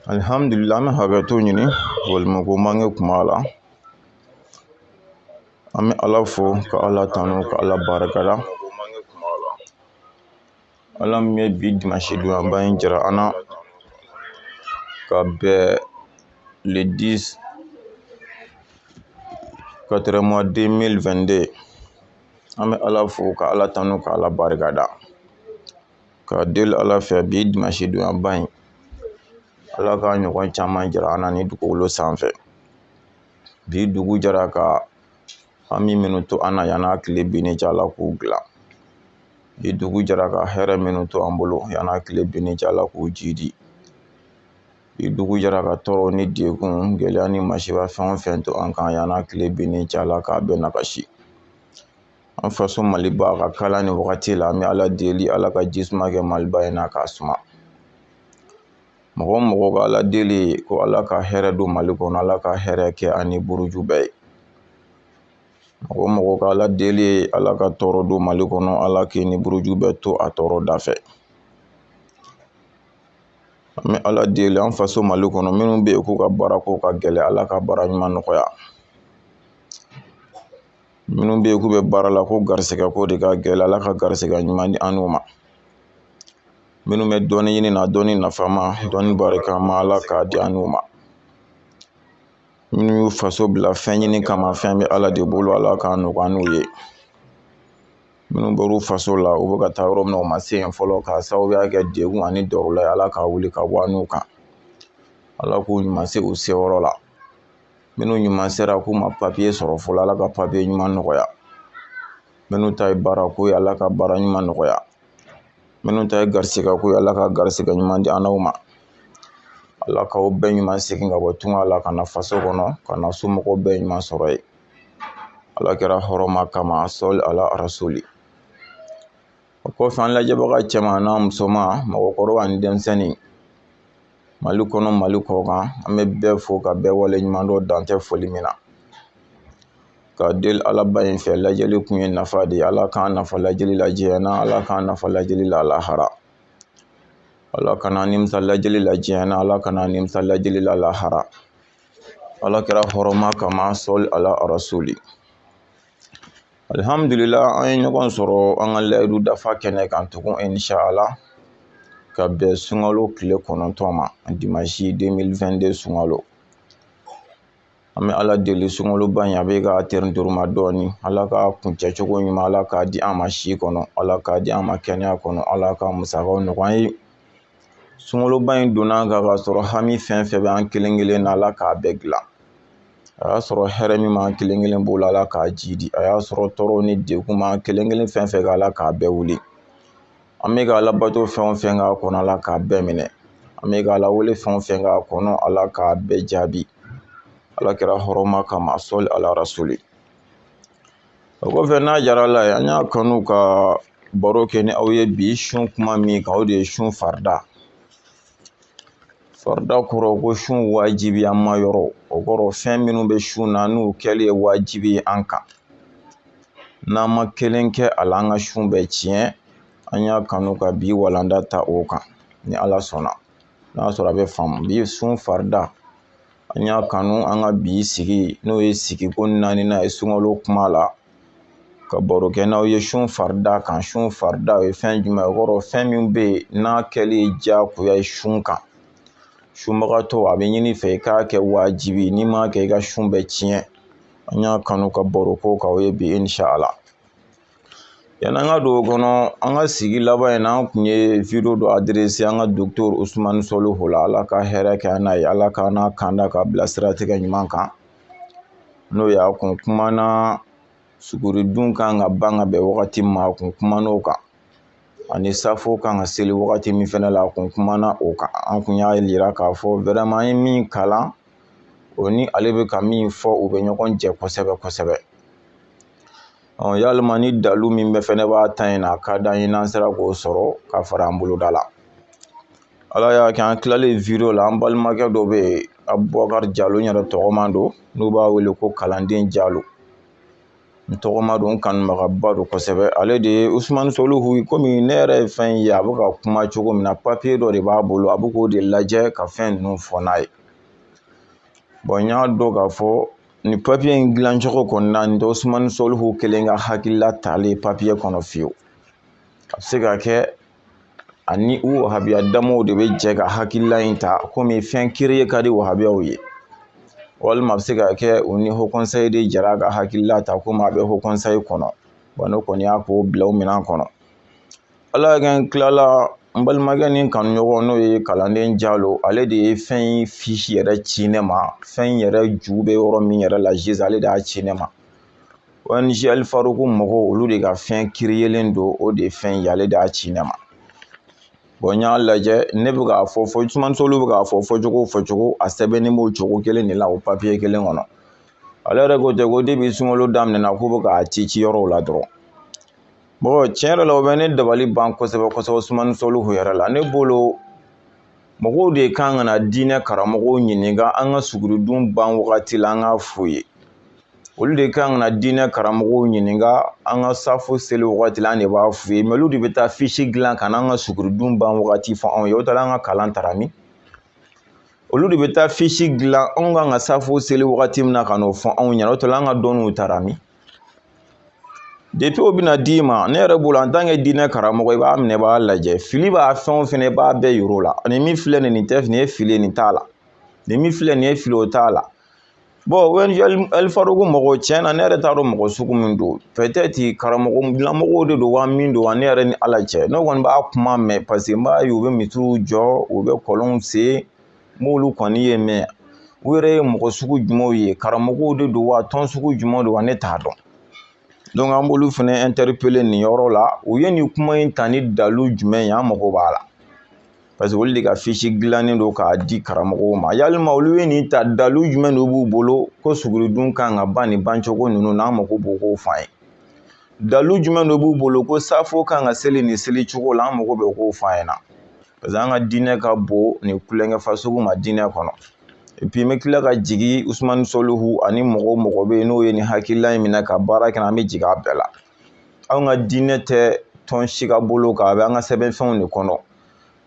Alhamdulillah an bɛ hakɛto ɲini walima ko mange kuma la. An bɛ Ala fo ka Ala tanu ka Ala barikada. Ala min ye bi dimanche donya in jira an na ka bɛn le 10 4 mois 2022. An bɛ Ala fo ka Ala tanu ka Ala barikada. Ka deli Ala fɛ bi dimanche donya in Ala ka ɲɔgɔn caman jira an na ni dugukolo sanfɛ. Bi dugu jara ka hami minnu to an na yan'a tile binni cɛ Ala k'u dilan. Bi dugu jara ka hɛrɛ minnu to an bolo yan'a tile binni cɛ Ala k'u jidi. Bi dugu jara ka tɔɔrɔ ni degun gɛlɛya ni masiba fɛn o fɛn to an kan yan'a tile binni cɛ Ala k'a bɛɛ nagasi. An faso Maliba ka kala ni wagati la an bɛ Ala deli Ala ka jisuma kɛ Maliba in na k'a suma. Mɔgɔ mɔgɔ ka Ala deli ko Ala ka hɛrɛ don Mali kɔnɔ, Ala ka hɛrɛ kɛ ani buruju bɛɛ ye. Mɔgɔ mɔgɔ ka Ala deli Ala ka tɔɔrɔ don Mali kɔnɔ, Ala k'i ni buruju bɛɛ to a tɔɔrɔ da fɛ. An bɛ Ala deli an faso Mali kɔnɔ minnu bɛ yen k'u ka baara ko ka gɛlɛ Ala ka baara ɲuman nɔgɔya. Minnu bɛ yen k'u bɛ baara la ko garisɛgɛ ko de ka gɛlɛ Ala ka garisɛgɛ ɲuman di an n'u ma. Minnu bɛ dɔɔni ɲini na dɔɔni nafama dɔɔni barikama Ala k'a di an n'u ma. Minnu y'u faso bila fɛn ɲini kama fɛn bɛ Ala de bolo Ala k'a nɔgɔya n'u ye. Minnu bɔr'u faso la u bɛ ka taa yɔrɔ min na u ma se yen fɔlɔ k'a sababuya kɛ degun ani dɔrɔla ye Ala k'a wuli ka bɔ an n'u kan. Ala k'u ɲuman se u seyɔrɔ la. Minnu ɲuman sera k'u ma papiye sɔrɔ fɔlɔ Ala ka papiye ɲuman nɔgɔya. Minnu ta ye baara ko ye Ala ka baara ɲuman nɔgɔya. Minnu ta ye garisɛgɛ ko ye Ala ka garisɛgɛ ɲuman di an n'aw ma. Ala k'aw bɛɛ ɲuman segin ka bɔ tunga la ka na faso kɔnɔ ka na somɔgɔw bɛɛ ɲuman sɔrɔ yen. Ala kɛra hɔrɔma kama sɔli ala rasuli. O kɔfɛ an lajɛbaga cɛman n'a musoman mɔgɔkɔrɔba ani denmisɛnnin Mali kɔnɔ Mali kɔ kan an bɛ bɛɛ fo ka bɛɛ wale ɲuman dɔ dan tɛ foli min na. Ka deli Alaba in fɛ lajɛli kun ye nafa de ye. Ala k'an nafa lajɛli la diɲɛ na, Ala k'an nafa lajɛli la lahara. Ala kana nimisa lajɛli la diɲɛ na, Ala kana nimisa lajɛli la lahara. Ala kɛra hɔrɔma kama sɔli ala rasuli. Alhamdulillah an ye ɲɔgɔn sɔrɔ an ka layidu dafa kɛnɛ kan tugun inshallah ka bɛn sunkalo tile 9 ma dimanche 2022 sunkalo. An bɛ Ala deli sunkaloba in a bɛ ka tɛrɛntɛrɛma dɔɔni. Ala ka kuncɛ cogo ɲuman Ala k'a di an ma si kɔnɔ, Ala k'a di an ma kɛnɛya kɔnɔ, Ala ka musakaw nɔgɔya ye. Sunkaloba in donna ka sɔrɔ hami fɛn fɛn bɛ an kelen kelen na Ala k'a bɛɛ dilan. A y'a sɔrɔ hɛrɛ min b'an kelen kelen bolo Ala k'a jidi. A y'a sɔrɔ tɔɔrɔ ni degun b'an kelen kelen fɛn fɛn Ala k'a bɛɛ wuli. An bɛ ka Ala bato fɛn o fɛn k'a kɔnɔ Ala k'a bɛɛ minɛ. An bɛ ka Ala wele fɛn o fɛn k'a kɔnɔ Ala k'a bɛɛ jaabi. Ala kɛra hɔrɔma kama sɔli ala rasuli. O kɔfɛ n'a diyara Ala ye an y'a kanu ka baro kɛ ni aw ye bi sun kuma min kan o de ye sun farida. Farida kɔrɔ ko sun wajibi an ma yɔrɔ. O kɔrɔ fɛn minnu bɛ sun na n'u kɛli ye wajibi ye an kan. N'an ma kelen kɛ a la an ka sun bɛ tiɲɛ. An y'a kanu ka bi walanda ta o kan ni Ala sɔnna. N'a sɔrɔ a bɛ faamu bi sun farida. An y'a kanu an ka bi sigi n'o ye sigi ko 4nan ye sunkalo kuma la ka baro kɛ n'aw ye sun farida kan. Sun farida o ye fɛn jumɛn ye? O kɔrɔ fɛn min bɛ yen n'a kɛli ye diyagoya ye sun kan. Sunbagatɔ a bɛ ɲini fɛ i k'a kɛ wajibi n'i m'a kɛ i ka sun bɛ tiɲɛ. An y'a kanu ka baro ko kan o ye bi inshallah. Yan'an ka don o kɔnɔ an ka sigi laban in na an kun ye video dɔ adressé an ka docteur Usumani Solihu la. Ala ka hɛrɛ kɛ an n'a ye. Ala k'an n'a kanda ka bila siratigɛ ɲuman kan. N'o ye a kun kumana suguridun kan ka ban ka bɛn wagati min ma a kun kumana o kan. Ani safo kan ka seli wagati min fɛnɛ la a kun kumana o kan. An kun y'a yira k'a fɔ vraiment an ye min kalan o ni ale bɛ ka min fɔ u bɛ ɲɔgɔn jɛ kosɛbɛ kosɛbɛ. Yalima ni dalu min bɛ fɛnɛ b'a ta in na a ka d'an ye n'an sera k'o sɔrɔ ka fara an boloda la. Ala y'a kɛ an tilalen video la an balimakɛ dɔ bɛ yen Abubakar Jalo n yɛrɛ tɔgɔman don n'u b'a wele ko kalanden Jalo. ntɔgɔma don kanubagaba don kosɛbɛ ale de ye Usmane Soluhu komi ne yɛrɛ ye fɛn ye a bɛ ka kuma cogo min na papiye dɔ de b'a bolo a bɛ k'o de lajɛ ka fɛn ninnu fɔ n'a ye n y'a dɔn k'a fɔ ni papiye in dilan cogo kɔnɔna nin tɛ Usmane Soluhu kelen ka hakilila talen papiye kɔnɔ fiyewu a bɛ se ka kɛ ani u wahabiya damaw de bɛ jɛ ka hakilila in ta komi fɛn kiri ka di wahabiyaw ye walima a bɛ se ka kɛ u ni Haut Conseil de jɛra ka hakilila ta komi a bɛ Haut Conseil kɔnɔ ne kɔni y'a k'o bila o minɛn kɔnɔ ala kɛ n tilala n balimakɛ ni kanuɲɔgɔn n'o ye kalanden Jalo ale de ye fɛn in fiche yɛrɛ ci ne ma fɛn yɛrɛ ju bɛ yɔrɔ min yɛrɛ la Giz ale de y'a ci ne ma ONG El Farouku mɔgɔw olu de ka fɛn kiriyelen don o de ye fɛn ye ale de y'a ci ne ma n y'a lajɛ ne bɛ k'a fɔ Usmane Soluhu bɛ k'a fɔ cogo a sɛbɛnnen b'o cogo kelen de la o papiye kelen kɔnɔ ale yɛrɛ ko ten ko depuis sunkalo daminɛna k'u bɛ k'a ci yɔrɔw la dɔrɔn tiɲɛ yɛrɛ la o bɛ ne dabali ban kosɛbɛ Usmane Soluhu yɛrɛ la ne bolo mɔgɔw de kan ka na diinɛ karamɔgɔw ɲininka an ka suguridun ban wagati la an k'a f'u ye olu de kan ka na diinɛ karamɔgɔw ɲininka an ka safo seli wagati la an de b'a f'u ye mais olu de bɛ taa fiche dilan ka n'an ka suguridun ban wagati fɔ anw ye o tɛ an ka kalan taara min olu de bɛ taa fiche dilan anw kan ka safo seli wagati min na ka n'o fɔ anw ɲɛna o tɛ an ka dɔnniw taara min depuis o bɛna d'i ma ne yɛrɛ bolo en tant que diinɛ karamɔgɔ i b'a minɛ i b'a lajɛ fili b'a fɛn o fɛn i b'a bɛɛ yir'o la nin min filɛ nin tɛ nin ye fili nin t'a la nin min filɛ nin ye fili o t'a la ONG El Farouku mɔgɔw tiɲɛ na ne yɛrɛ t'a dɔn mɔgɔ sugu min don peut-être karamɔgɔ dilanmɔgɔw de don wa min don wa ne yɛrɛ ni Ala cɛ ne kɔni b'a kuma mɛn parce que n b'a ye u bɛ misiriw jɔ u bɛ kɔlɔnw sen n b'olu kɔni ye mɛn u yɛrɛ ye mɔgɔ sugu jumɛnw ye karamɔgɔw de don wa tɔn sugu jumɛnw don wa ne t'a dɔn donc an b'olu fana interpeller nin yɔrɔ la u ye nin kuma in ta ni dalu jumɛn ye an mago b'a la parce que olu de ka fiche dilannen don k'a di karamɔgɔw ma yalima olu ye nin ta dalu jumɛn de b'u bolo ko suguridun kan ka ban nin bancogo ninnu n'an mago b'o k'o f'an ye dalu jumɛn de b'u bolo ko safo kan ka seli nin seli cogo la an mago bɛ k'o f'an ɲɛna parce que an ka diinɛ ka bon nin kulonkɛ fasugu ma diinɛ kɔnɔ et puis n bɛ tila ka jigin Usmane Soluhu ani mɔgɔ bɛ yen n'o ye nin hakilila in minɛ ka baara kɛ an bɛ jigin a bɛɛ la anw ka diinɛ tɛ tɔn si ka bolo kan a bɛ an ka sɛbɛnfɛnw de kɔnɔ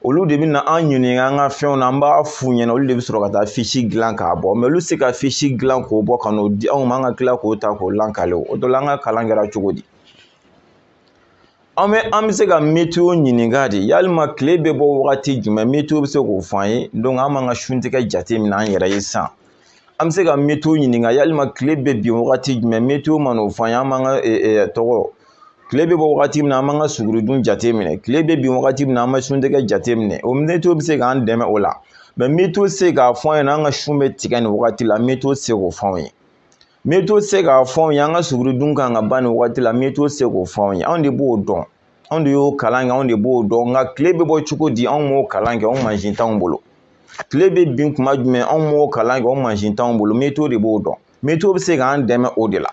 olu de bɛ na an ɲininka an ka fɛnw na an b'a f'u ɲɛna olu de bɛ sɔrɔ ka taa fiche dilan k'a bɔ mais olu tɛ se ka fiche dilan k'o bɔ ka n'o di anw ma an ka tila k'o ta k'o lankale o dɔ la an ka kalan kɛra cogo di an bɛ se ka météo ɲininka de yalima tile bɛ bɔ wagati jumɛn météo bɛ se k'o fɔ an ye donc an b'an ka suntigɛ jate minɛ an yɛrɛ ye sisan an bɛ se ka météo ɲininka yalima tile bɛ bin wagati jumɛn météo ma n'o fɔ an ye an b'an ka tɔgɔ tile bɛ bɔ wagati min na an b'an ka suguridun jate minɛ tile bɛ bin wagati min na an bɛ suntigɛ jate minɛ o météo bɛ se k'an dɛmɛ o la mais météo tɛ se k'a fɔ an ɲɛna an ka sun bɛ tigɛ nin wagati la météo tɛ se k'o fɔ anw ye météo tɛ se k'a fɔ anw ye an ka suguridun kan ka ban nin wagati la météo tɛ se k'o fɔ anw ye anw de b'o dɔn anw de y'o kalan kɛ anw de b'o dɔn nka tile bɛ bɔ cogo di anw m'o kalan kɛ anw mansin t'anw bolo tile bɛ bin kuma jumɛn anw m'o kalan kɛ anw mansin t'anw bolo météo de b'o dɔn météo bɛ se k'an dɛmɛ o de la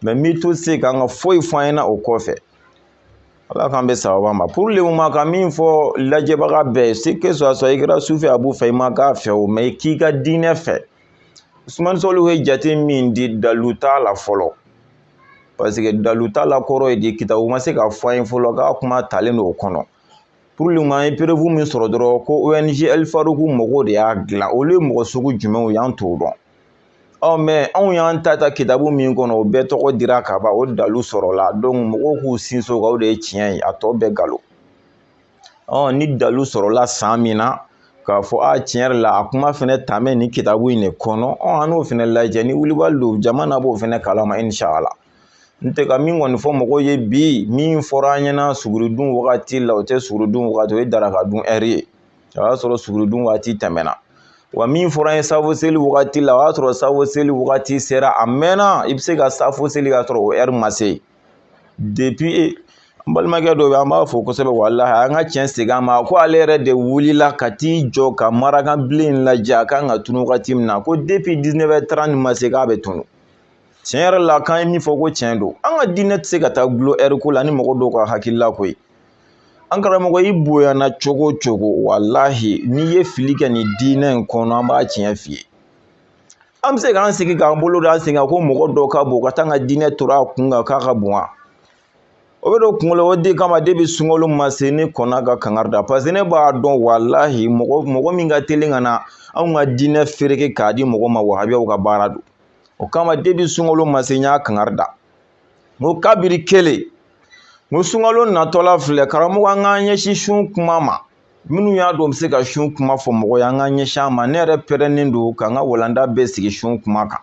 mais météo tɛ se k'an ka foyi fɔ an ɲɛna o kɔfɛ ala k'an bɛ sababa ma pour le moment ka min fɔ lajɛbaga bɛɛ c'est que soit i kɛra sufɛ a b'u fɛ i ma k'a fɛ o mais i k'i ka diinɛ fɛ Usmane Soluhu ye jate min di dalu t'a la fɔlɔ parce que dalu t'a la kɔrɔ ye di kitabu ma se ka fɔ an ye fɔlɔ k'a kuma talen don o kɔnɔ pour le moment an ye preuve min sɔrɔ dɔrɔn ko ONG El Farouku mɔgɔw de y'a dilan olu ye mɔgɔ sugu jumɛnw ye an t'o dɔn mais anw y'an ta kitabu min kɔnɔ o bɛɛ tɔgɔ dira ka ban o dalu sɔrɔla donc mɔgɔw k'u sinsin o kan o de ye tiɲɛ ye a tɔ bɛɛ galo ni dalu sɔrɔla san min na k'a fɔ tiɲɛ yɛrɛ la a kuma fɛnɛ taamɛ nin kitabu in de kɔnɔ an n'o fɛnɛ lajɛ ni wulibali don jama na b'o fɛnɛ kalama inshallah n tɛ ka min kɔni fɔ mɔgɔw ye bi min fɔra an ɲɛna suguridun wagati la o tɛ suguridun wagati o ye daraka dun heure ye o y'a sɔrɔ suguridun wagati tɛmɛna wa min fɔra an ye safo seli wagati la o y'a sɔrɔ safo seli wagati sera a mɛnna i bɛ se ka safo seli k'a sɔrɔ o heure ma se depuis n balimakɛ dɔ bɛ an b'a fɔ kosɛbɛ walahi an ka tiɲɛ segin a ma ko ale yɛrɛ de wulila ka t'i jɔ ka marakan bilen in lajɛ a kan ka tunu wagati min na ko depuis 19h30 ma se k'a bɛ tunu tiɲɛ yɛrɛ la k'an ye min fɔ ko tiɲɛ don an ka diinɛ tɛ se ka taa gulo heure ko la ni mɔgɔ dɔw ka hakilila ko ye an karamɔgɔ i bonyana cogo o cogo walahi n'i ye fili kɛ nin diinɛ in kɔnɔ an b'a tiɲɛ f'i ye an bɛ se k'an sigi k'an bolo da an sen kan ko mɔgɔ dɔ ka bon ka taa n ka diinɛ tor'a kun kan k'a ka bon wa o bɛ don kunkolo o de kama de bɛ sunkalo ma se ne kɔnna ka kangari da parce que ne b'a dɔn walahi mɔgɔ min ka teli ka na anw ka diinɛ fereke k'a di mɔgɔ ma wahabiyaw ka baara don o kama de bɛ sunkalo ma se n y'a kangari da n ko kabiri kelen n ko sunkalo natɔla filɛ karamɔgɔ an k'an ɲɛsin sun kuma ma minnu y'a dɔn bɛ se ka sun kuma fɔ mɔgɔ ye an k'an ɲɛsin a ma ne yɛrɛ pɛrɛnnen don ka n ka walanda bɛɛ sigi sun kuma kan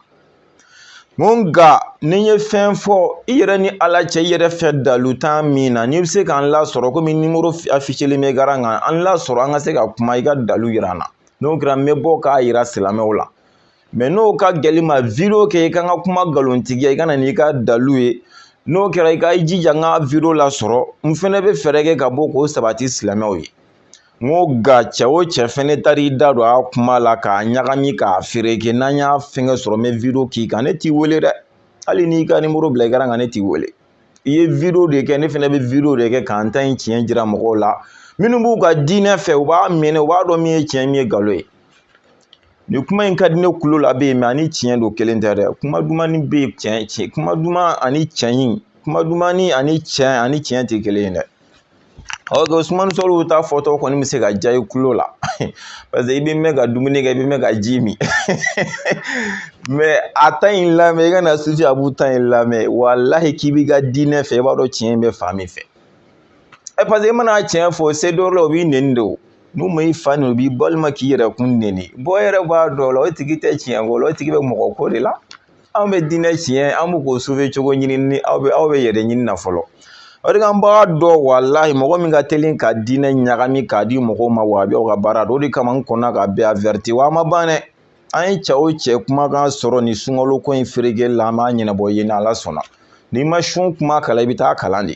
nka ni ye fɛn fɔ i yɛrɛ ni ala cɛ i yɛrɛ fɛ dalu tan min na n'i bɛ se k'an lasɔrɔ komi nimoro affichelen bɛ garan kan an lasɔrɔ an ka se ka kuma i ka dalu yira an na n'o kɛra n bɛ bɔ k'a yira silamɛw la mɛ n'o ka gɛlɛn ma video kɛ i ka n ka kuma nkalontigiya i ka na n'i ka dalu ye n'o kɛra i ka i jija n ka video lasɔrɔ n fɛnɛ bɛ fɛɛrɛ kɛ ka bɔ k'o sabati silamɛw ye n ko nka cɛ o cɛ fɛnɛ taara i da don a kuma la k'a ɲagami k'a fereke n'an y'a fɛngɛ sɔrɔ n bɛ video k'i kan ne t'i wele dɛ hali n'i ka nimoro bila i garan kan ne t'i wele i ye video de kɛ ne fɛnɛ bɛ video de kɛ k'an ta in tiɲɛ jira mɔgɔw la minnu b'u ka diinɛ fɛ u b'a minɛ u b'a dɔn min ye tiɲɛ min ye nkalon ye nin kuma in ka di ne kulo la bɛ yen mɛ ani tiɲɛ don kelen tɛ dɛ kuma dumani bɛ yen tiɲɛ kuma duman ani tiɲɛ kuma dumani ani tiɲɛ tɛ kelen ye dɛ ɔ Usmani Sɔlu ta fɔtɔ kɔni bɛ se ka diya i kulo la parce que i bɛ mɛn ka dumuni kɛ i bɛ mɛn ka ji min mɛ a ta in lamɛn i kana Sufi Abu ta in lamɛn walahi k'i b'i ka diinɛ fɛ i b'a dɔn tiɲɛ bɛ fan min fɛ parce que i mana tiɲɛ fɔ se dɔ la o b'i nɛni de o n'u ma i fa nɛni o b'i balima k'i yɛrɛ kun nɛni bɔn e yɛrɛ b'a dɔn la o tigi tɛ tiɲɛ ko la o tigi bɛ mɔgɔ ko de la an bɛ diinɛ tiɲɛ an bɛ k'o sauver cogo ɲini ni aw bɛ yɛrɛ ɲini na fɔlɔ o de kan b'a dɔn walahi mɔgɔ min ka teli ka diinɛ ɲagami k'a di mɔgɔw ma wahabiyaw ka baara don o de kama n kɔnna ka bɛɛ averti wa a ma ban dɛ an ye cɛ o cɛ kumakan sɔrɔ nin sunkalo ko in feereke la an b'a ɲɛnabɔ yen ni ala sɔnna n'i ma sun kuma kalan i bɛ taa kalan de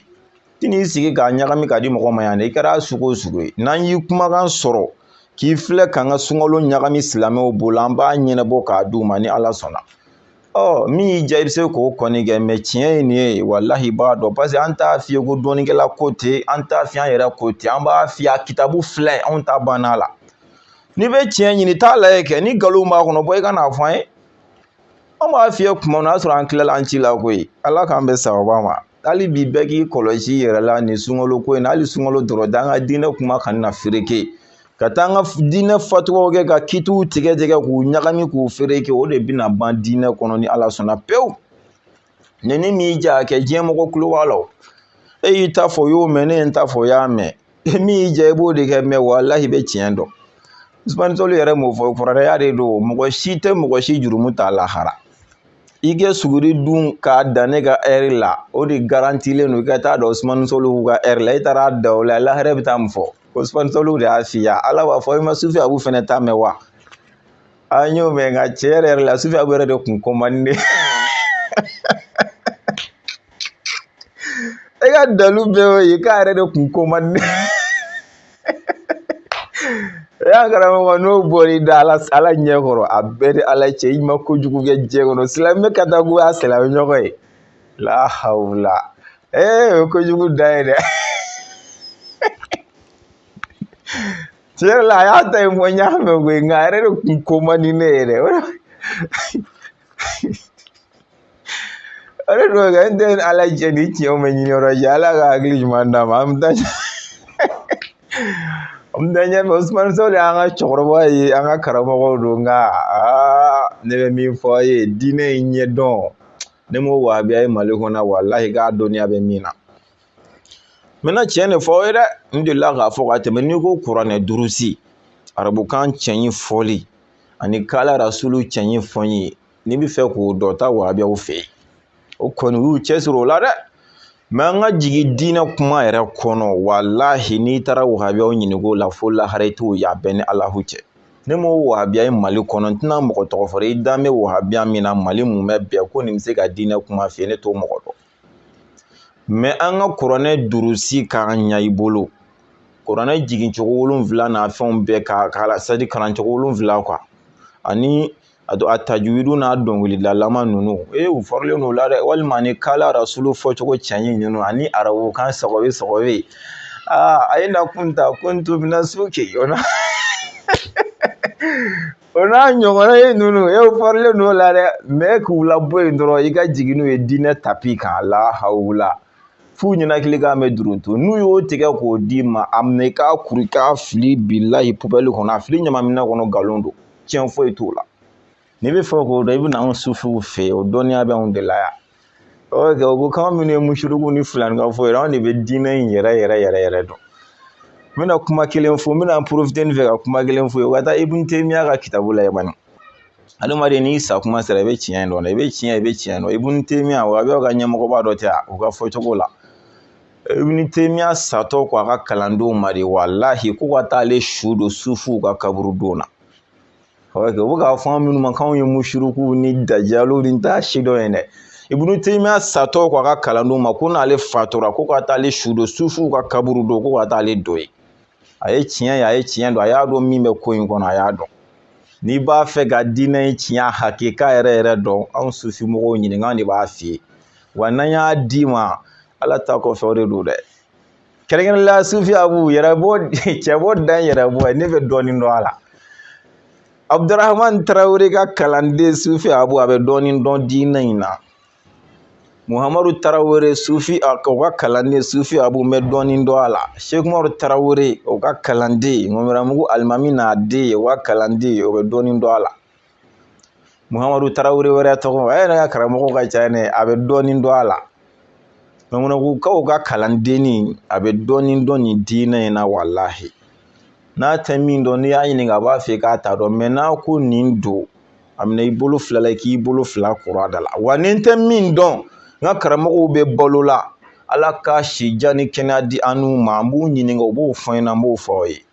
i n'i sigi k'a ɲagami k'a di mɔgɔ ma yan dɛ i kɛra sugu o sugu ye n'an y'i kumakan sɔrɔ k'i filɛ k'an ka sunkalo ɲagami silamɛw bolo an b'a ɲɛnabɔ k'a d'u ma ni ala sɔnna min y'i diya i bɛ se k'o kɔni kɛ mɛ tiɲɛ ye nin ye walahi i b'a dɔn parce que an t'a f'i ye ko dɔnnikɛla ko ten an t'a f'i an yɛrɛ ko ten an b'a f'i ye a kitabu filɛ anw ta banna la n'i bɛ tiɲɛ ɲini t'a lajɛ kɛ ni nkalon b'a kɔnɔ bɔ i ka n'a fɔ an ye an b'a f'i ye kuma min o y'a sɔrɔ an tilala an ci la koyi ala k'an bɛ sababa ma hali bi bɛɛ k'i kɔlɔsi i yɛrɛ la nin sunkalo ko in na hali sunkalo dɔrɔn tɛ an ka diinɛ kuma kana na fereke ka taa an ka diinɛ fɔcogow kɛ ka kitiw tigɛ k'u ɲagami k'u fereke o de bɛna ban diinɛ kɔnɔ ni ala sɔnna pewu ni min ja kɛ diɲɛ mɔgɔ kulo b'a la e y'i ta fɔ o y'o mɛn ne ye n ta fɔ o y'a mɛn min y'i ja i b'o de kɛ mɛ walahi i bɛ tiɲɛ dɔn Usmani Sɔlu yɛrɛ m'o fɔ kɔrɔdaya de don mɔgɔ si tɛ mɔgɔ si jurumu ta lahara i kɛ suguri dun k'a dan ne ka ɛri la o de garantilen don i ka taa da Usmani Sɔlu ka ɛri la i taara da o la lahara bɛ taa mun fɔ Usmani Sɔlu de y'a f'i ye ala b'a fɔ i ma Sufi Abu fɛnɛ ta mɛn wa an y'o mɛn nka cɛ yɛrɛ la Sufi Abu yɛrɛ de kun ko man di e ka dalu bɛɛ y'o ye k'a yɛrɛ de kun ko man di y'a karamɔgɔ n'o bɔr'i da ala ɲɛ kɔrɔ a bɛɛ de ala cɛ i ma kojugu kɛ diɲɛ kɔnɔ silamɛ ka taa ko y'a silamɛ ɲɔgɔn ye la hawula o ye kojugu da ye dɛ tiɲɛ yɛrɛ la a y'a ta ye fɔ n y'a mɛn koyi nka a yɛrɛ de kun ko man di ne ye dɛ o de don n tɛ ala cɛ ni tiɲɛw mɛ ɲini yɔrɔ cɛ ala ka hakili ɲuman d'a ma an bɛ taa ɲɛfɛ Usmani Sɔlu y'an ka cɛkɔrɔba ye an ka karamɔgɔw don nka ne bɛ min fɔ a ye diinɛ in ɲɛdɔn ne m'o wahabiya ye Mali kɔnɔ walahi k'a dɔnniya bɛ min na maintenant tiɲɛ de fɔ aw ye dɛ n delila k'a fɔ ka tɛmɛ n'i ko kuranɛ durusi arabukan cɛɲi fɔli ani k'ala rasulu cɛɲi fɔli n'i bɛ fɛ k'o dɔn taa wahabiyaw fɛ yen o kɔni u y'u cɛsiri o la dɛ mɛ an ka jigin diinɛ kuma yɛrɛ kɔnɔ walahi n'i taara wahabiyaw ɲininko la fo lahara i t'o ye a bɛɛ ni alahu cɛ ne m'o wahabiya ye Mali kɔnɔ n tɛna mɔgɔ tɔgɔ fɔ i dan bɛ wahabiya min na Mali mun bɛ bɛn ko nin bɛ se ka diinɛ kuma f'i ye ne t'o mɔgɔ dɔn mɛ an ka kuranɛ durusi ka ɲa i bolo kuranɛ jigin cogo 7 n'a fɛnw bɛɛ k'a la c'est à dire kalancogo 7 quoi ani a tajuwidu n'a dɔnkilidalama ninnu u fɔrilen n'o la dɛ walima ni k'ala rasulu fɔcogo cɛɲi ninnu ani arabukan sɔgɔbe a ye na kunta kuntu mina suki n'a ɲɔgɔnna ye ninnu e farilen n'o la dɛ mais k'u labɔ yen dɔrɔn i ka jigin n'u ye diinɛ tapi kan la hawula f'u ɲɛnakili k'a mɛn duruntu n'u y'o tigɛ k'o d'i ma a minɛ i k'a kuru i k'a fili bilahi pubɛli kɔnɔ a fili ɲamanminɛ kɔnɔ nkalon don tiɲɛ foyi t'o la n'i bɛ fɛ k'o dɔn i bɛ na anw sufiw fɛ yen o dɔnniya bɛ anw de la yan o ko k'anw minnu ye musiriku ni filannikafo ye anw de bɛ diinɛ in yɛrɛ dɔn n bɛna kuma kelen fɔ n bɛna profiter nin fɛ ka kuma kelen fɔ ye o ka taa Ibn Taymiya ka kitabu la bani adamaden n'i sa kuma sera i bɛ tiɲɛ dɔn i bɛ tiɲɛ dɔn Ibn Taymiya a bɛ ka ɲɛmɔgɔba dɔ tɛ u ka fɔcogo la Ibn Taymiya satɔ ko a ka kalandenw ma de walahi ko ka taa ale su don sufuw ka kaburudon na o bɛ k'a fɔ an minnu ma k'anw ye musiriku ni dajaliw ni t'a si dɔn ye dɛ Ibn Taymiya satɔ ko a ka kalandenw ma ko n'ale fatura ko ka taa ale su don sufuw ka kaburudon ko ka taa ale dɔ ye a ye tiɲɛ dɔn a y'a dɔn min bɛ ko in kɔnɔ a y'a dɔn n'i b'a fɛ ka diinɛ in tiɲɛ hakika yɛrɛ dɔn anw sufi mɔgɔw ɲininka de b'a f'i ye wa n'an y'a d'i ma ala ta kɔfɛ o de don dɛ kɛrɛnkɛrɛnnenya sufi abu yɛrɛbɔ cɛbɔ dan yɛrɛbɔ ne bɛ dɔɔnin dɔn a la Abdurahman Tarawele ka kalanden sufi abu a bɛ dɔɔnin dɔn diinɛ in na Muhamadu Tarawele sufi o ka kalanden sufi abu bɛ dɔɔnin dɔn a la Sheikh Umaru Tarawele o ka kalanden Ŋɔmiramugu Alimami n'a den o ka kalanden o bɛ dɔɔnin dɔn a la Muhamadu Tarawele wɛrɛ tɔgɔ a yɛrɛ ka karamɔgɔ ka ca ne a bɛ dɔɔnin dɔn a la Ŋɔmiramugukaw ka kalandenni a bɛ dɔɔnin dɔn nin diinɛ in na walahi n'a tɛ min dɔn n'i y'a ɲininka a b'a fɔ k'a t'a dɔn mais n'a ko nin don a minɛ i bolo fila la i k'i bolo fila kɔrɔ a da la wa ni n tɛ min dɔn n ka karamɔgɔw bɛ balo la ala ka sijan ni kɛnɛya di an n'u ma an b'u ɲininka u b'o fɔ ɲɛna n b'o fɔ aw ye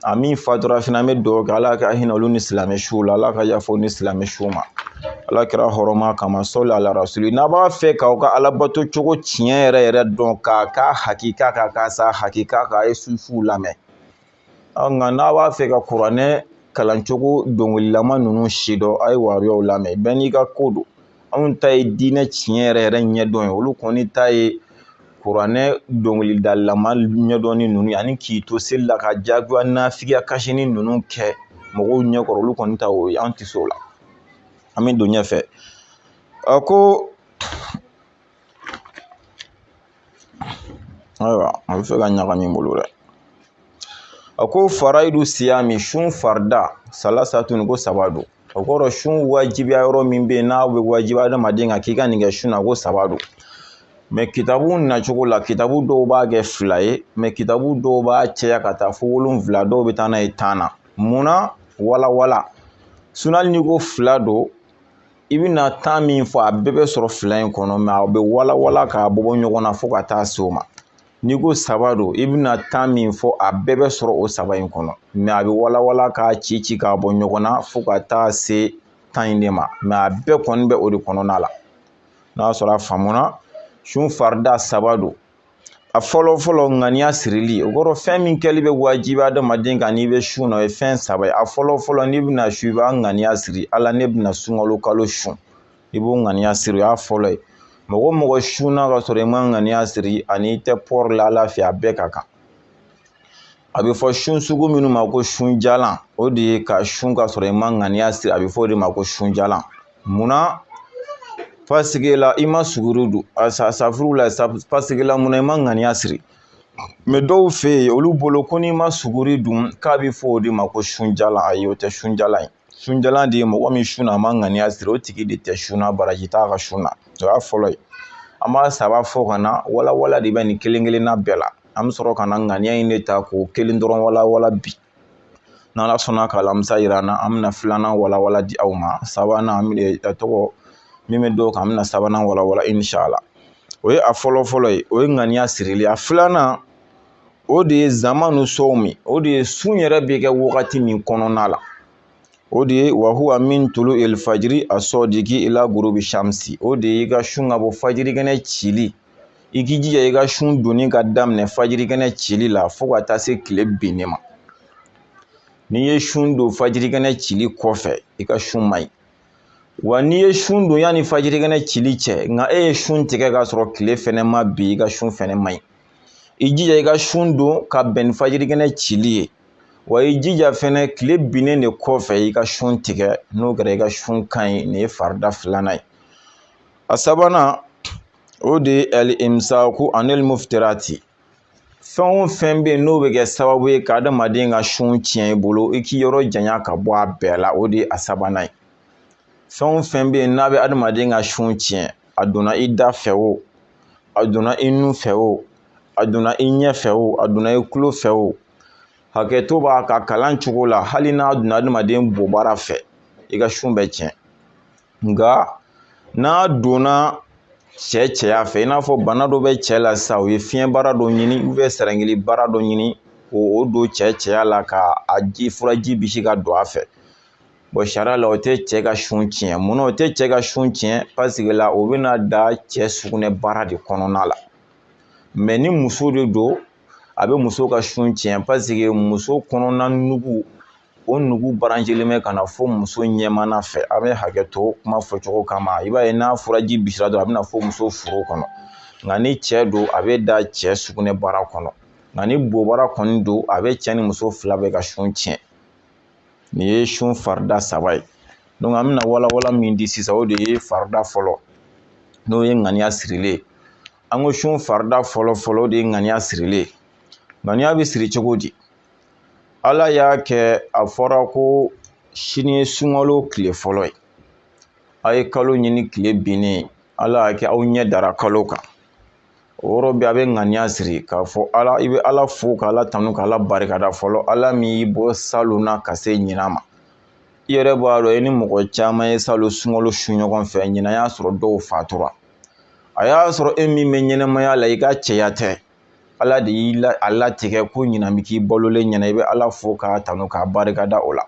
a min fatura fana an bɛ dugawu kɛ ala ka hinɛ olu ni silamɛ suw la ala ka yafa ni silamɛ suw ma ala kɛra hɔrɔma kama sɔli ala rasuli n'a b'a fɛ k'aw ka alabato cogo tiɲɛ yɛrɛ dɔn k'a ka hakika k'a sa hakika k'a ye sufiw lamɛn nka n'a b'a fɛ ka kuranɛ kalancogo dɔnkililama ninnu si dɔn a ye wariyaw lamɛn bɛɛ n'i ka ko don anw ta ye diinɛ tiɲɛ yɛrɛ ɲɛdɔn ye olu kɔni ta ye kuranɛ dɔnkilidalama ɲɛdɔnni ninnu ani k'i to seli la ka jagoya nafigiya kasini ninnu kɛ mɔgɔw ɲɛkɔrɔ olu kɔni ta o ye an tɛ se o la an bɛ don ɲɛfɛ a ko ayiwa a bɛ fɛ ka ɲagami n bolo dɛ a ko farayidu siyami sun farida salasatun ko saba don o kɔrɔ sun wajibiya yɔrɔ min bɛ yen n'a bɛ wajibiya adamaden kan k'i ka nin kɛ sun na ko saba don mais kitabu nacogo la kitabu dɔw b'a kɛ fila ye mais kitabu dɔw b'a cɛya ka taa fo 7 dɔw bɛ taa n'a ye 10 na munna wala sunali ni ko fila don i bɛna 10 min fɔ a bɛɛ bɛ sɔrɔ fila in kɔnɔ mais a bɛ wala k'a bɔ ɲɔgɔn na fo ka taa se o ma n'i ko saba don i bɛna 10 min fɔ a bɛɛ bɛ sɔrɔ o saba in kɔnɔ mais a bɛ wala k'a ci k'a bɔ ɲɔgɔn na fo ka taa se 10 in de ma mais a bɛɛ kɔni bɛ o de kɔnɔna la n'a sɔrɔ a faamuna sun farida saba don a fɔlɔ ŋaniya sirili o kɔrɔ fɛn min kɛli bɛ wajibi adamaden kan n'i bɛ sun na o ye fɛn saba ye a fɔlɔ n'i bɛna sun i b'a ŋaniya siri ala ne bɛna sunkalo kalo sun i b'o ŋaniya siri o y'a fɔlɔ ye mɔgɔ sunna ka sɔrɔ i ma ŋaniya siri ani i tɛ pɔri la ala fɛ a bɛɛ ka kan a bɛ fɔ sun sugu minnu ma ko sunjalan o de ye ka sun ka sɔrɔ i ma ŋaniya siri a bɛ fɔ o de ma ko sunjalan munna paseke la i ma suguri dun safuru la paseke la munna i ma ŋaniya siri mais dɔw fɛ yen olu bolo ko n'i ma suguri dun k'a bɛ fɔ o de ma ko sunjalan ayi o tɛ sunjalan ye sunjalan de ye mɔgɔ min sun na a ma ŋaniya siri o tigi de tɛ sun na baraji t'a ka sun na o y'a fɔlɔ ye an b'a saba fɔ ka na wala de bɛ nin kelen-kelenna bɛɛ la an bɛ sɔrɔ ka na ŋaniya in de ta k'o kelen dɔrɔn wala bi n'ala sɔnna ka alamisa yira an na an bɛna filanan wala di aw ma sabanan an bɛ tɔgɔ min bɛ dɔw kan an bɛna sabanan wala inshallah o ye a fɔlɔ ye o ye ŋaniya sirili a filanan o de ye zamanu sɔwmi o de ye sun yɛrɛ bɛ kɛ wagati min kɔnɔna la o de ye wa huwa min tulu el fajiri asɔdiki ila gurubi shamsi o de ye i ka sun ka bɔ fajiri kɛnɛ cili i k'i jija i ka sun donni ka daminɛ fajiri kɛnɛ cili la fo ka taa se tile binni ma n'i ye sun don fajiri kɛnɛ cili kɔfɛ i ka sun man ɲi wa n'i ye sun don yanni fajiri kɛnɛ cili cɛ nka e ye sun tigɛ k'a sɔrɔ tile fɛnɛ ma bin i ka sun fɛnɛ man ɲi i jija i ka sun don ka bɛn ni fajiri kɛnɛ cili ye wa i jija fɛnɛ tile binnen de kɔfɛ i ka sun tigɛ n'o kɛra i ka sun ka ɲi nin ye farida filanan ye. A sabanan o de ye al-imsaku anil muftirati. Fɛn o fɛn bɛ yen n'o bɛ kɛ sababu ye ka adamaden ka sun tiɲɛ i bolo i k'i yɔrɔ janya ka bɔ a bɛɛ la, o de ye a sabanan ye. Fɛn o fɛn bɛ yen n'a bɛ adamaden ka sun tiɲɛ, a donna i da fɛ o, a donna i nun fɛ o, a donna i ɲɛ fɛ o, a donna i tulo fɛ o, hakɛto b'a ka kalan cogo la, hali n'a donna adamaden bobara fɛ i ka sun bɛ tiɲɛ. Nka n'a donna cɛ cɛya fɛ, i n'a fɔ bana dɔ bɛ cɛ la sisan, o ye fiɲɛ bara dɔ ɲini sɛrɛngili bara dɔ ɲini o don cɛ cɛya la ka a ji furaji bisi ka don a fɛ. Sariya la o tɛ cɛ ka sun tiɲɛ. Munna o tɛ cɛ ka sun tiɲɛ? Paseke la o bɛna da cɛ sugunɛ bara de kɔnɔna la. Mɛ ni muso de don, a bɛ muso ka sun tiɲɛ paseke muso kɔnɔna nugu, o nugu baranjelen bɛ ka na fɔ muso ɲɛmana fɛ. A bɛ hakɛto kuma fɔcogo kama. I b'a ye n'a furaji bisira dɔrɔn a bɛna fɔ muso furu kɔnɔ. Nka ni cɛ don a bɛ da cɛ sugunɛ bara kɔnɔ. Nka ni bobara kɔni don a bɛ cɛ ni muso fila bɛɛ ka sun tiɲɛ. Nin ye sun farida saba ye. Donc an bɛna walawala min di sisan o de ye farida fɔlɔ n'o ye ŋaniya sirilen. An ko sun farida fɔlɔ de ye ŋaniya sirilen. Ŋaniya bɛ siri cogo di? Ala y'a kɛ a fɔra ko sini ye sunkalo tile fɔlɔ ye. A ye kalo ɲini tile binnen, Ala y'a kɛ aw ɲɛ dara kalo kan. O yɔrɔ bɛɛ a bɛ ŋaniya siri k'a fɔ Ala, i bɛ Ala fo k'Ala tanu k'Ala barikada fɔlɔ. Ala min y'i bɔ salon na ka se ɲinan ma. I yɛrɛ b'a dɔn i ni mɔgɔ caman ye salon sunkalo su ɲɔgɔn fɛ, ɲinan y'a sɔrɔ dɔw fatura. A y'a sɔrɔ e min bɛ ɲɛnɛmaya la i ka cɛya tɛ. Ala de y'i latigɛ ko ɲinan bɛ k'i balolen ɲɛna, i bɛ Ala fo k'a tanu k'a barikada o la.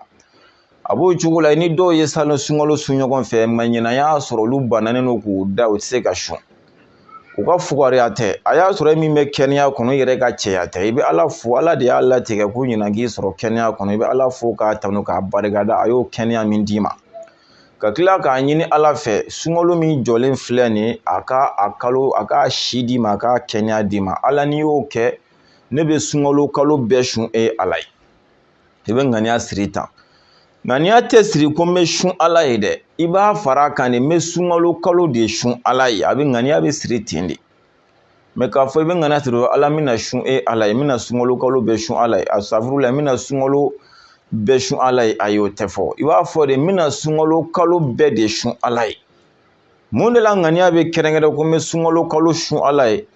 A b'o cogo la ni dɔw ye salon sunkalo su ɲɔgɔn fɛ, mɛ ɲinan y'a sɔrɔ olu bananen don k'u da, u tɛ se ka sun. U ka fugariya tɛ. A y'a sɔrɔ e min bɛ kɛnɛya kɔnɔ i yɛrɛ ka cɛya tɛ. I bɛ Ala fo, Ala de y'a latigɛ ko ɲinan k'i sɔrɔ kɛnɛya kɔnɔ. I bɛ Ala fo k'a tanu k'a barikada, a y'o kɛnɛya min d'i ma. Ka tila k'a ɲini Ala fɛ sunkalo min jɔlen filɛ nin ye, a ka si d'i ma, a ka kɛnɛya d'i ma. Ala n'i y'o kɛ, ne bɛ sunkalo kalo bɛɛ sun e Ala ye. I bɛ ŋaniya siri tan. Ŋaniya tɛ siri ko n bɛ sun Ala ye dɛ. I b'a fara a kan de, n bɛ sunkalo kalo de sun Ala ye. Ŋaniya bɛ siri ten de. Mɛ k'a fɔ i bɛ ŋaniya siri Ala n bɛna sun Ala ye, n bɛna sunkalo kalo bɛɛ sun Ala ye, asafurulayi n bɛna sunkalo bɛɛ sun Ala ye, ayi o tɛ fɔ. I b'a fɔ de n bɛna sunkalo kalo bɛɛ de sun Ala ye. Mun de la ŋaniya bɛ kɛrɛnkɛrɛn ko n bɛ sunkalo kalo sun Ala ye?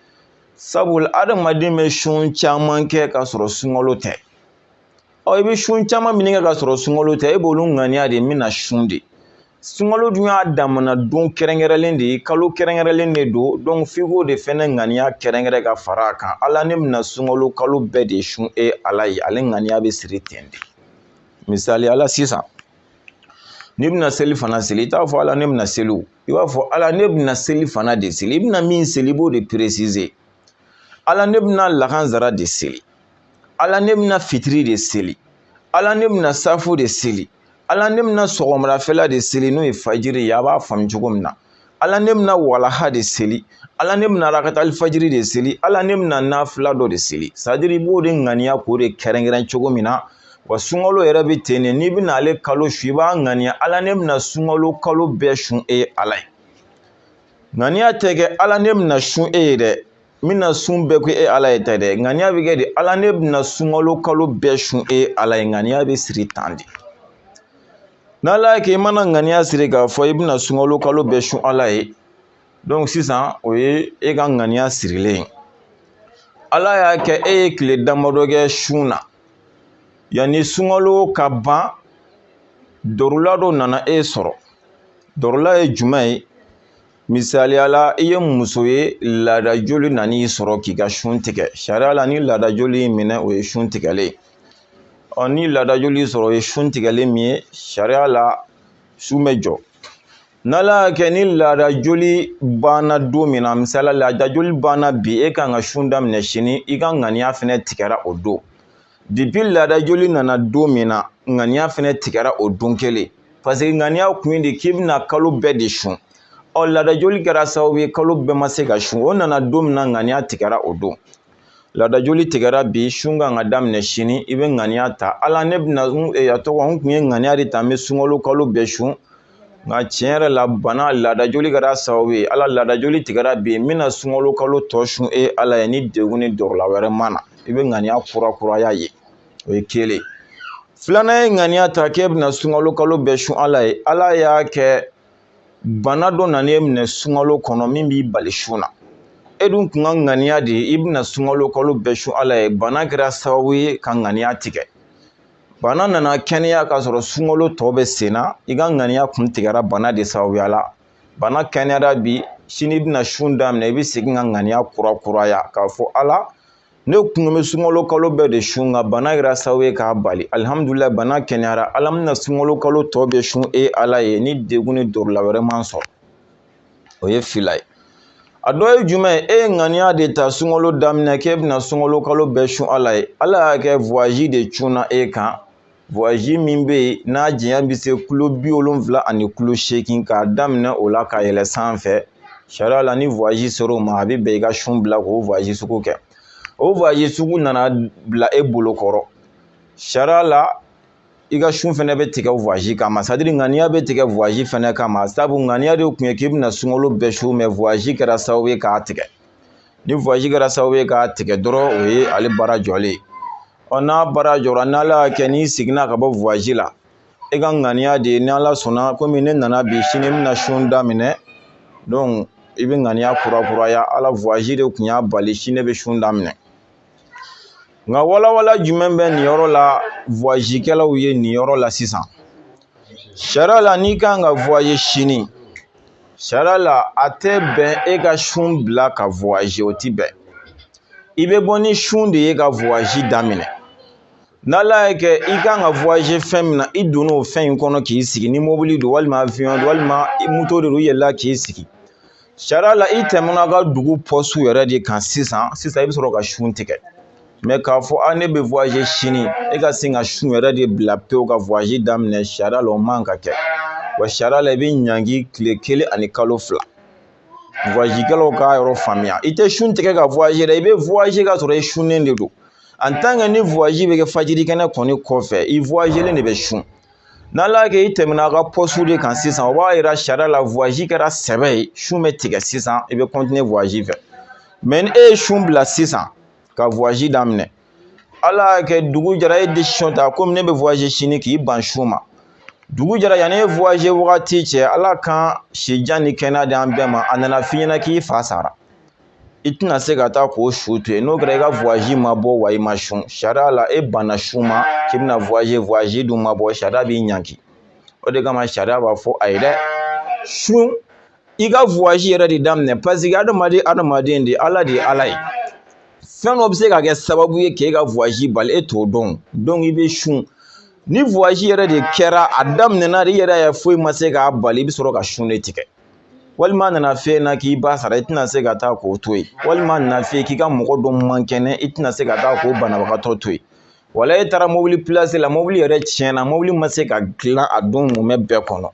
Sabula adamaden bɛ sun caman kɛ k'a sɔrɔ sunkalo tɛ. I bɛ sun caman min kɛ k'a sɔrɔ sunkalo tɛ, e b'olu ŋaniya de n bɛna sun de. Sunkalo dun y'a damana don kɛrɛnkɛrɛnlen de ye, kalo kɛrɛnkɛrɛnlen de don, donc f'i k'o de fɛnɛ ŋaniya kɛrɛnkɛrɛn ka fara a kan. Ala ne bɛna sunkalo kalo bɛɛ de sun Ala ye, ale ŋaniya bɛ siri ten de. Misali ala sisan, n'i bɛna seli fana seli, i t'a fɔ Ala ne bɛna seli o, i b'a fɔ Ala ne bɛna seli fana de seli. I bɛna min seli i b'o de préciser. Ala ne bɛna lahansara de seli, Ala ne bɛna fitiri de seli, Ala ne bɛna safu de seli, Ala ne bɛna sɔgɔmadafɛla de seli n'o ye fajiri ye, a b'a faamu cogo min na. Ala ne bɛna walaha de seli, Ala ne bɛna rakatali fajiri de seli, Ala ne bɛna nafila dɔ de seli. C'est-à-dire i b'o de ŋaniya k'o de kɛrɛnkɛrɛn cogo min na. Wa sunkalo yɛrɛ bɛ ten de, n'i bɛna ale kalo su i b'a ŋaniya Ala ne bɛna sunkalo kalo bɛɛ sun Ala ye. Ŋaniya tɛ kɛ Ala ne bɛna sun ye dɛ, n bɛna sun bɛɛ ko Ala ye tɛ dɛ. Ŋaniya bɛ kɛ de Ala ne bɛna sunkalo kalo bɛɛ sun Ala ye. Ŋaniya bɛ siri tan de. N'Ala y'a kɛ i mana ŋaniya siri k'a fɔ i bɛna sunkalo kalo bɛɛ sun Ala ye, donc sisan o ye e ka ŋaniya sirilen. Ala y'a kɛ e ye tile damadɔ kɛ sun na, yanni sunkalo ka ban, dɔrɔla dɔ nana e sɔrɔ. Dɔrɔla ye jumɛn ye? Misaliya la i ye muso ye, laada joli nan'i sɔrɔ k'i ka sun tigɛ. Sariya la ni laada joli y'i minɛ o ye sun tigɛlen. Ni laada joli sɔrɔ o ye sun tigɛlen min ye, sariya la sun bɛ jɔ. N'Ala y'a kɛ ni laada joli banna don min na, misaliya laada joli banna bi, e kan ka sun daminɛ sini, i ka ŋaniya fɛnɛ tigɛra o don. Depuis laada joli nana don min na, ŋaniya fɛnɛ tigɛra o don kelen. Parce que ŋaniya kun ye de k'i bɛna kalo bɛɛ de sun. Laada joli kɛra sababu ye kalo bɛɛ ma se ka sun, o nana don min na ŋaniya tigɛra o don. laada joli tigɛra bi sun kan ka daminɛ sini i bɛ ŋaniya ta ala ne bɛna a tɔgɔ n kun ye ŋaniya de ta n bɛ sunkalo kalo bɛɛ sun nka tiɲɛ yɛrɛ la bana laada joli kɛra sababu ye ala laada joli tigɛra bi n bɛna sunkalo kalo tɔ sun ala ye ni degun ni dɔrɔla wɛrɛ ma na i bɛ ŋaniya kurakuraya ye o ye kelen filanan ye ŋaniya ta k'e bɛna sunkalo kalo bɛɛ sun ala ye ala y'a kɛ bana dɔ nan'e minɛ sunkalo kɔnɔ min b'i bali sun na e dun kun ka ŋaniya de i bɛna sunkalo kalo bɛɛ sun ala ye bana kɛra sababu ye ka ŋaniya tigɛ bana nana kɛnɛya k'a sɔrɔ sunkalo tɔ bɛ sen na i ka ŋaniya kun tigɛra bana de sababuya la bana kɛnɛyara bi sini i bɛna sun daminɛ i bɛ segin ka ŋaniya kurakuraya k'a fɔ ala ne kun bɛ sunkalo kalo bɛɛ de sun nka bana kɛra sababu ye k'a bali alihamudulila bana kɛnɛyara ala bɛna sunkalo kalo tɔ bɛ sun ala ye ni degun ni dɔrɔla wɛrɛ man sɔrɔ o ye fila ye a dɔ ye jumɛn ye ye ŋaniya de ta sunkalo daminɛ k'e bɛna sunkalo kalo bɛɛ sun ala ye ala y'a kɛ voyage de cunna kan voyage min bɛ yen n'a janya bɛ se kilo 70 ani kilo 8 k'a daminɛ o la ka yɛlɛ sanfɛ sariya la ni voyage sera o ma a bɛ bɛn i ka sun bila k'o voyage sugu kɛ o voyage sugu nana bila e bolo kɔrɔ sariya la i ka sun fɛnɛ bɛ tigɛ voyage kama c'est-à-dire ŋaniya bɛ tigɛ voyage fɛnɛ kama sabu ŋaniya de tun ye k'i bɛna sunkalo bɛɛ sun mais voyage kɛra sababu ye k'a tigɛ ni voyage kɛra sababu ye k'a tigɛ dɔrɔn o ye ale baara jɔlen ye n'a baara jɔra n'ala y'a kɛ n'i seginna ka bɔ voyage la e ka ŋaniya de ye ni ala sɔnna komi ne nana bi sini bɛna sun daminɛ donc i bɛ ŋaniya kurakuraya ala voyage de tun y'a bali sini bɛ sun daminɛ nka walawala jumɛn bɛ nin yɔrɔ la voyage kɛlaw ye nin yɔrɔ la sisan sariya la n'i kan ka voyage sini sariya la a tɛ bɛn e ka sun bila ka voyage o ti bɛn i bɛ bɔ ni sun de ye ka voyage daminɛ n'ala y'a kɛ i kan ka voyage fɛn min na i donna o fɛn in kɔnɔ k'i sigi ni mobili don walima avion don walima moto de don i yɛlɛla k'i sigi sariya la i tɛmɛna ka dugu poste yɛrɛ de kan sisan i bɛ sɔrɔ ka sun tigɛ mais k'a fɔ ne bɛ voyage sini e ka sin ka sun yɛrɛ de bila pewu ka voyage daminɛ sariya la o man ka kɛ wa sariya la i bɛ ɲangi tile 1 ani kalo 2 voyage kɛlaw k'a yɔrɔ faamuya i tɛ sun tigɛ ka voyage dɛ i bɛ voyage ka sɔrɔ i sunnen de don en tant que ni voyage bɛ kɛ fajiri kɛnɛ kɔni kɔfɛ i voyagelen de bɛ sun n'ala y'a kɛ i tɛmɛna ka poste de kan sisan o b'a yira sariya la voyage kɛra sɛbɛ ye sun bɛ tigɛ sisan i bɛ continuer voyage fɛ mais ni e ye sun bila sisan ka voyage daminɛ ala y'a kɛ dugu jɛra e décision ta komi ne bɛ voyage sini k'i ban sun ma dugu jɛra yanni e voyage wagati cɛ ala kan sijan ni kɛnɛya di an bɛɛ ma a nana f'i ɲɛna k'i fa sara i tɛna se ka taa k'o su to yen n'o kɛra i ka voyage ma bɔ wa i ma sun sariya la e banna sun ma k'i bɛna voyage dun ma bɔ sariya b'i ɲangi o de kama sariya b'a fɔ a ye dɛ sun i ka voyage yɛrɛ de daminɛ parce que adamaden de ala de ye ala ye fɛn dɔ bɛ se ka kɛ sababu ye k'e ka voyage bali e t'o dɔn donc i bɛ sun ni voyage yɛrɛ de kɛra a daminɛna de i yɛrɛ ye foyi ma se k'a bali i bɛ sɔrɔ ka sun de tigɛ walima a nana f'e na k'i ba sara i tɛna se ka taa k'o to yen walima a nana f'e k'i ka mɔgɔ dɔ man kɛnɛ i tɛna se ka taa k'o banabagatɔ to yen wala e taara mobili place la mobili yɛrɛ tiɲɛna mobili ma se ka dilan a don mumɛ bɛɛ kɔnɔ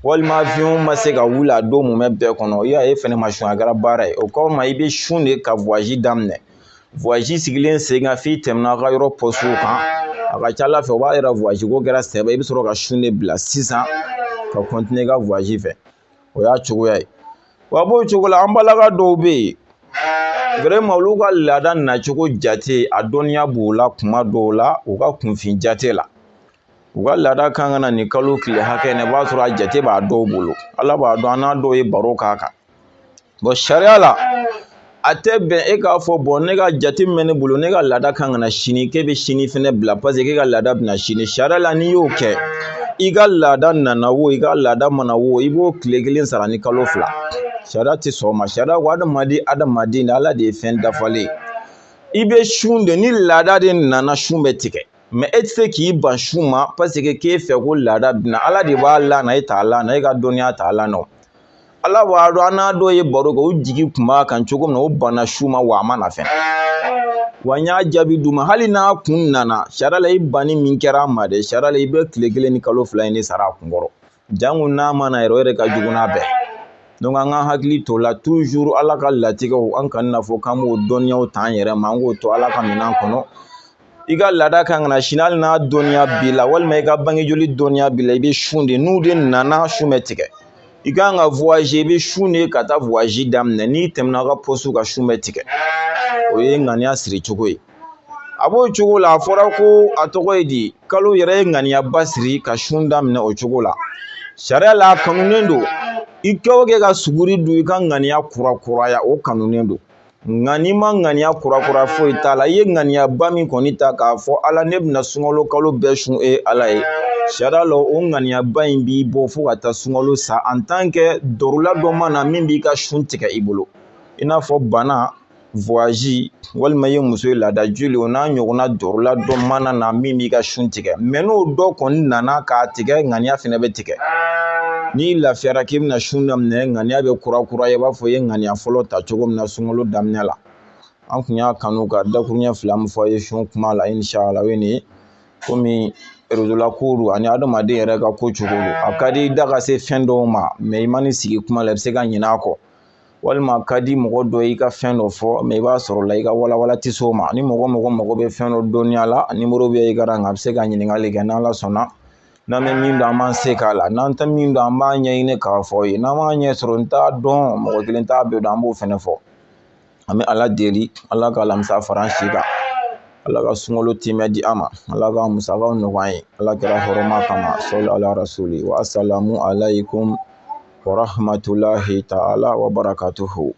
walima avion ma se ka wuli a don mumɛ bɛɛ kɔnɔ i y'a ye fɛnɛ ma sun a kɛra baara ye o kɔrɔ i bɛ sun de ka voyage daminɛ voyage sigilen sen kan f'i tɛmɛna ka yɔrɔ poste kan a ka ca ala fɛ o b'a yira voyage ko kɛra sɛbɛ i bɛ sɔrɔ ka sun de bila sisan ka continuer ka voyage fɛ o y'a cogoya ye wa b'o cogo la an balaka dɔw bɛ yen vraiment olu ka laada nacogo jate a dɔnniya b'u la kuma dɔw la u ka kunfin jate la u ka laada kan ka na nin kalo tile hakɛ in na i b'a sɔrɔ a jate b'a dɔw bolo ala b'a dɔn an n'a dɔw ye baro k'a kan bon sariya la a tɛ bɛn e k'a fɔ bon ne ka jate min bɛ ne bolo ne ka laada kan ka na sini k'e bɛ sini fɛnɛ bila parce que e ka laada bɛna sini sariya la n'i y'o kɛ i ka laada nana wo i ka laada mana wo i b'o tile 1 sara ni kalo 2 sariya tɛ sɔn o ma sariya ko adamaden de ala de ye fɛn dafalen i bɛ sun de ni laada de nana sun bɛ tigɛ mais e tɛ se k'i ban sun ma parce que k'e fɛ ko laada bɛna ala de b'a lana e t'a lana e ka dɔnniya t'a lana ala b'a dɔn an n'a dɔw ye baro kɛ u jigi kun b'a kan cogo min na u banna sun ma wa a ma na fɛnɛ wa n y'a jaabi d'u ma hali n'a kun nana sariya la i banni min kɛra a ma dɛ sariya la i bɛ tile 1 ni kalo 2 in de sara a kun kɔrɔ jango n'a ma na yɛrɛ o yɛrɛ ka jugu n'a bɛɛ donc an ka hakili to la toujours ala ka latigɛw an kana fɔ k'an b'o dɔnniyaw ta an yɛrɛ ma an k'o to ala ka minɛn kɔnɔ i ka laada kan ka na sini hali n'a dɔnniya b'i la walima i ka bangejoli dɔnniya b'i la i bɛ sun de n'u de nana sun bɛ tigɛ i kan ka voyager i bɛ sun de ka taa voyage daminɛ n'i tɛmɛna ka poste ka sun bɛ tigɛ o ye ŋaniya siri cogo ye a b'o cogo la a fɔra ko a tɔgɔ ye di kalo yɛrɛ ye ŋaniyaba siri ka sun daminɛ o cogo la sariya la a kanunen don i kɛ o kɛ ka suguri dun i ka ŋaniya kurakuraya o kanunen don nka n'i ma ŋaniya kurakura foyi t'a la i ye ŋaniyaba min kɔni ta k'a fɔ ala ne bɛna sunkalo kalo bɛɛ sun ala ye sariya la o ŋaniyaba in b'i bɔ fo ka taa sunkalo sa en tant que dɔrɔla dɔ ma na min b'i ka sun tigɛ i bolo i n'a fɔ bana voyage walima i ye muso ye laadajuli o n'a ɲɔgɔnna dɔrɔla dɔ mana na min b'i ka sun tigɛ mɛ n'o dɔ kɔni nana k'a tigɛ ŋaniya fɛnɛ bɛ tigɛ n'i lafiyara k'i bɛna sun daminɛ ŋaniya bɛ kurakura i b'a fɔ i ye ŋaniya fɔlɔ ta cogo min na sunkalo daminɛ la an kun y'a kanu ka dakuruɲɛ fila min fɔ a ye sun kuma la inshallah o ye nin ye komi réseau ko don ani adamaden yɛrɛ ka ko cogo don a ka di i da ka se fɛn dɔw ma mɛ i ma ni sigi kuma la i bɛ se ka ɲinɛ a kɔ walima a ka di mɔgɔ dɔ i ka fɛn dɔ fɔ mɛ i b'a sɔrɔ la i ka walawala tɛ se o ma ni mɔgɔ mago bɛ fɛn dɔ dɔnniya la numéro bɛ i ka nka a bɛ se ka ɲininkali kɛ n'ala sɔnna n'an bɛ min dɔn an b'an se k'a la n'an tɛ min dɔn an b'a ɲɛɲini k'a fɔ ye n'an b'a ɲɛ sɔrɔ n t'a dɔn mɔgɔ kelen t'a bɛɛ dɔn an b'o fɛnɛ fɔ an bɛ ala deli ala ka alamisa fara an si kan ala ka sunkalo timɛ di an ma ala ka musakaw nɔgɔya an ye ala kɛra hɔrɔma kama sɔli ala rasuli wa asalamu alaykum wa rahmatulahi ta'ala wa barakatuhu